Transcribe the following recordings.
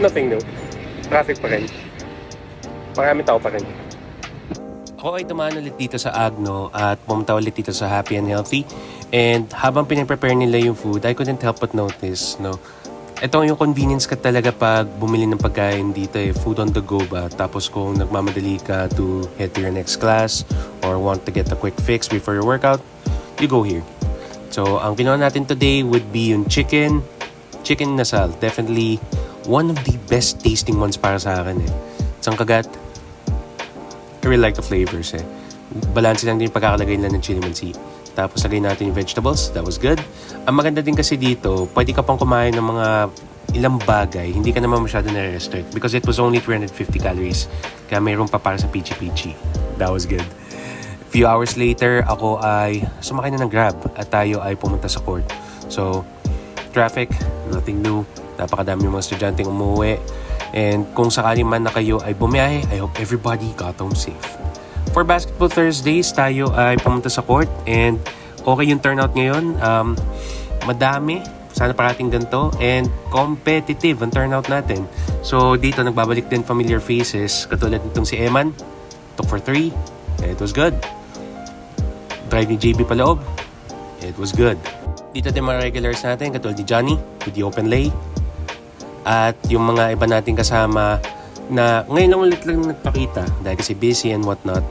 Nothing new. Traffic pa rin. Maraming tao pa rin. Ako ay tumaan ulit dito sa Agno at pumunta ulit dito sa Happy and Healthy. And habang pinaprepare nila yung food, I couldn't help but notice, no? Ito yung convenience ka talaga pag bumili ng pagkain dito eh. Food on the go ba? Tapos kung nagmamadali ka to head to your next class or want to get a quick fix before your workout, you go here. So, ang ginawa natin today would be yung chicken nasal. Definitely one of the best tasting ones para sa akin eh. Isang kagat, I really like the flavors eh. Balance lang din yung pagkakalagay nila ng chili mansi. Tapos lagay natin yung vegetables, that was good. Ang maganda din kasi dito, pwede ka pang kumain ng mga ilang bagay, hindi ka naman masyado na-restrict because it was only 350 calories. Kaya mayroon pa para sa peachy-peachy. That was good. A few hours later, ako ay sumakay na ng Grab at tayo ay pumunta sa court. So, traffic, nothing new. Napakadami yung mga estudyanteng umuwi. And kung sakali man na kayo ay bumiyahe, I hope everybody got home safe. For Basketball Thursdays, tayo ay pumunta sa court and okay yung turnout ngayon. Madami, sana parating ganito and competitive ang turnout natin. So dito nagbabalik din familiar faces katulad nitong si Eman, took for 3, it was good. Drive ni JB paloob, it was good. Dito din mga regulars natin katulad ni Johnny with the open lay. At yung mga iba nating kasama na ngayon lang ulit lang nagpakita dahil kasi busy and whatnot.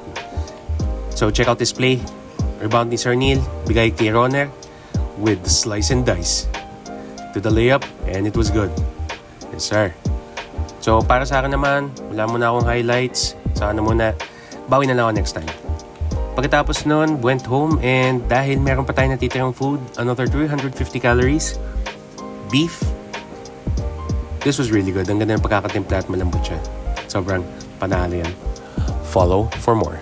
So check out this play. Rebound ni Sir Neil, bigay kay Roner with slice and dice to the layup and it was good. Yes sir. So para sa akin naman, wala muna akong highlights. Sana muna, bawi na lang ako next time. Pagkatapos nun, went home and dahil meron pa tayo natitirang food, another 350 calories, beef. This was really good. Ang ganda ng pagkakatimpla at malambot siya. Sobrang panalo yan. Follow for more.